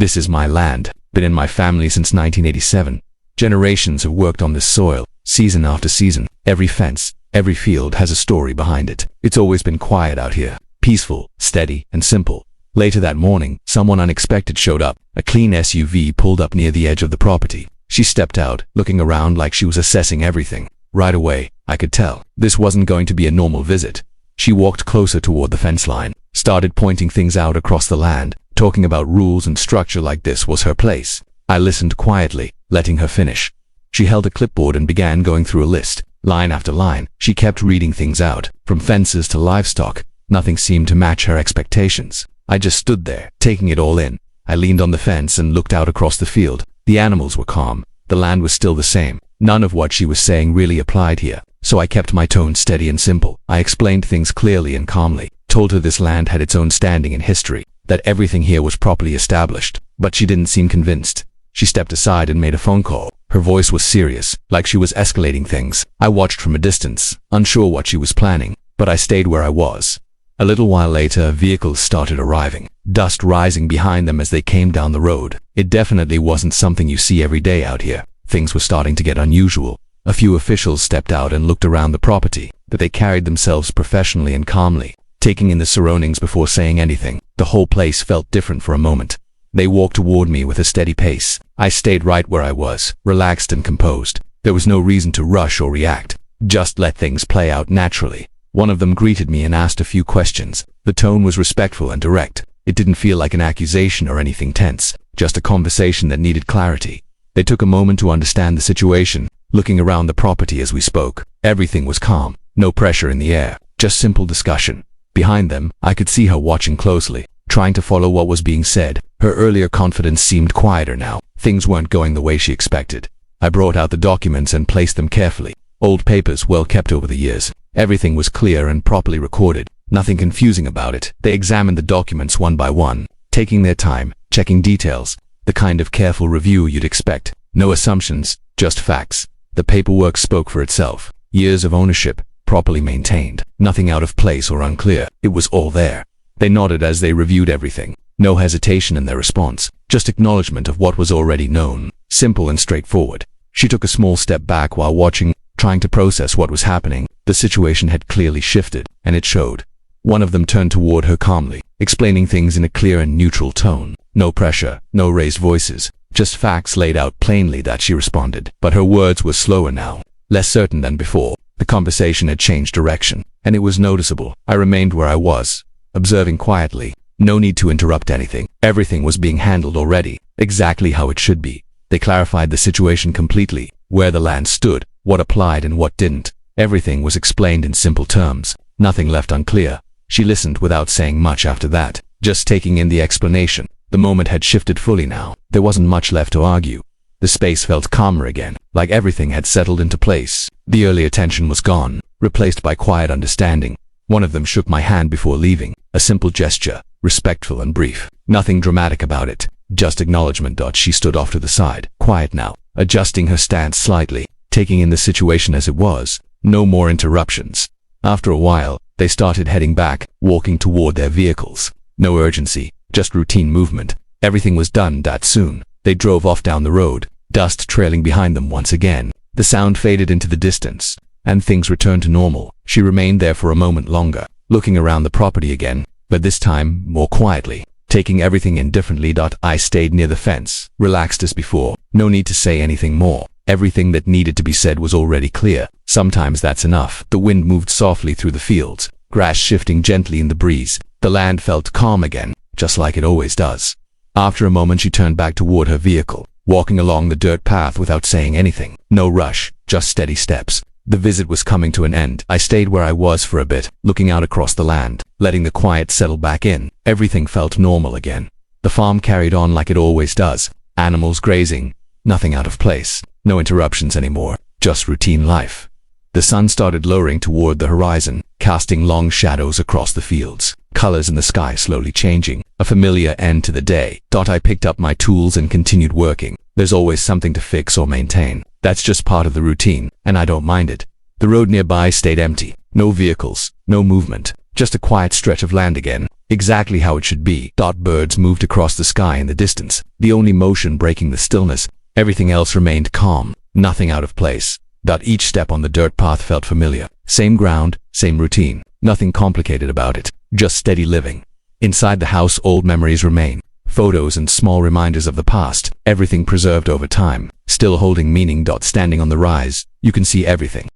This is my land, been in my family since 1987. Generations have worked on this soil, season after season. Every fence, every field has a story behind it. It's always been quiet out here, peaceful, steady, and simple. Later that morning, someone unexpected showed up. A clean SUV pulled up near the edge of the property. She stepped out, looking around like she was assessing everything. Right away, I could tell this wasn't going to be a normal visit. She walked closer toward the fence line, started pointing things out across the land, talking about rules and structure like this was her place. I listened quietly, letting her finish. She held a clipboard and began going through a list. Line after line, she kept reading things out, from fences to livestock. Nothing seemed to match her expectations. I just stood there, taking it all in. I leaned on the fence and looked out across the field. The animals were calm. The land was still the same. None of what she was saying really applied here. So I kept my tone steady and simple. I explained things clearly and calmly, told her this land had its own standing in history, that everything here was properly established. But she didn't seem convinced. She stepped aside and made a phone call. Her voice was serious, like she was escalating things. I watched from a distance, unsure what she was planning, but I stayed where I was. A little while later, vehicles started arriving, dust rising behind them as they came down the road. It definitely wasn't something you see every day out here. Things were starting to get unusual. A few officials stepped out and looked around the property, but they carried themselves professionally and calmly, taking in the surroundings before saying anything. The whole place felt different for a moment. They walked toward me with a steady pace. I stayed right where I was, relaxed and composed. There was no reason to rush or react. Just let things play out naturally. One of them greeted me and asked a few questions. The tone was respectful and direct. It didn't feel like an accusation or anything tense, just a conversation that needed clarity. They took a moment to understand the situation, looking around the property as we spoke. Everything was calm, no pressure in the air, just simple discussion. Behind them, I could see her watching closely, trying to follow what was being said. Her earlier confidence seemed quieter now. Things weren't going the way she expected. I brought out the documents and placed them carefully. Old papers well kept over the years. Everything was clear and properly recorded. Nothing confusing about it. They examined the documents one by one, taking their time, checking details. The kind of careful review you'd expect. No assumptions, just facts. The paperwork spoke for itself. Years of ownership, properly maintained. Nothing out of place or unclear. It was all there. They nodded as they reviewed everything. No hesitation in their response, just acknowledgement of what was already known. Simple and straightforward. She took a small step back while watching, trying to process what was happening. The situation had clearly shifted, and it showed. One of them turned toward her calmly, explaining things in a clear and neutral tone. No pressure, no raised voices, just facts laid out plainly that she responded. But her words were slower now, less certain than before. The conversation had changed direction, and it was noticeable. I remained where I was, observing quietly. No need to interrupt anything. Everything was being handled already, exactly how it should be. They clarified the situation completely, where the land stood, what applied and what didn't. Everything was explained in simple terms, nothing left unclear. She listened without saying much after that, just taking in the explanation. The moment had shifted fully now. There wasn't much left to argue. The space felt calmer again, like everything had settled into place. The earlier tension was gone, replaced by quiet understanding. One of them shook my hand before leaving, a simple gesture, respectful and brief. Nothing dramatic about it, just acknowledgement. She stood off to the side, quiet now, adjusting her stance slightly, taking in the situation as it was. No more interruptions. After a while, they started heading back, walking toward their vehicles. No urgency, just routine movement. Everything was done that soon. They drove off down the road, dust trailing behind them once again. The sound faded into the distance, and things returned to normal. She remained there for a moment longer, looking around the property again, but this time more quietly, taking everything in differently. I stayed near the fence, relaxed as before. No need to say anything more. Everything that needed to be said was already clear. Sometimes that's enough. The wind moved softly through the fields, grass shifting gently in the breeze. The land felt calm again, just like it always does. After a moment, she turned back toward her vehicle, walking along the dirt path without saying anything. No rush, just steady steps. The visit was coming to an end. I stayed where I was for a bit, looking out across the land, letting the quiet settle back in. Everything felt normal again. The farm carried on like it always does. Animals grazing, nothing out of place. No interruptions anymore, just routine life. The sun started lowering toward the horizon, casting long shadows across the fields. Colors in the sky slowly changing. A familiar end to the day. I picked up my tools and continued working. There's always something to fix or maintain. That's just part of the routine, and I don't mind it. The road nearby stayed empty. No vehicles, no movement. Just a quiet stretch of land again. Exactly how it should be. Birds moved across the sky in the distance, the only motion breaking the stillness. Everything else remained calm, nothing out of place. Each step on the dirt path felt familiar. Same ground, same routine. Nothing complicated about it, just steady living. Inside the house, old memories remain. Photos and small reminders of the past, everything preserved over time, still holding meaning. Standing on the rise, you can see everything.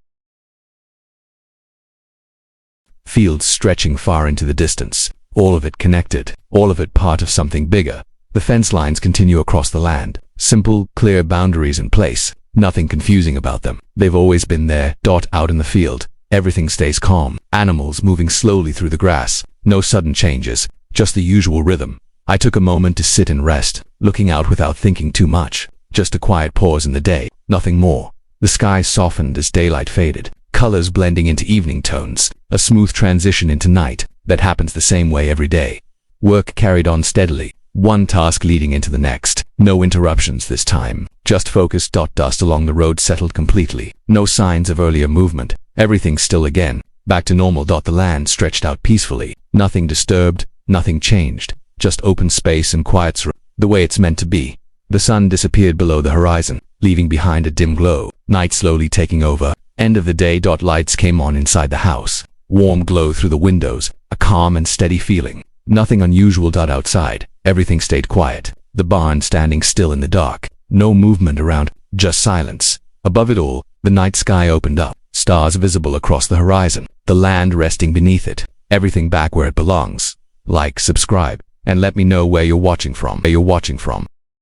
Fields stretching far into the distance, all of it connected, all of it part of something bigger. The fence lines continue across the land, simple, clear boundaries in place, nothing confusing about them. They've always been there. Out in the field, everything stays calm, animals moving slowly through the grass, no sudden changes, just the usual rhythm. I took a moment to sit and rest, looking out without thinking too much, just a quiet pause in the day, nothing more. The sky softened as daylight faded, colors blending into evening tones, a smooth transition into night that happens the same way every day. Work carried on steadily, one task leading into the next. No interruptions this time, just focus. Dust along the road settled completely, no signs of earlier movement, everything still again, back to normal. The land stretched out peacefully, nothing disturbed, nothing changed, just open space and quiet, the way it's meant to be. The sun disappeared below the horizon, leaving behind a dim glow, night slowly taking over. End of the day. Lights came on inside the house, warm glow through the windows, a calm and steady feeling. Nothing unusual. Outside, everything stayed quiet, the barn standing still in the dark, no movement around, just silence. Above it all, the night sky opened up, stars visible across the horizon, the land resting beneath it, everything back where it belongs. Like, subscribe, and let me know where you're watching from.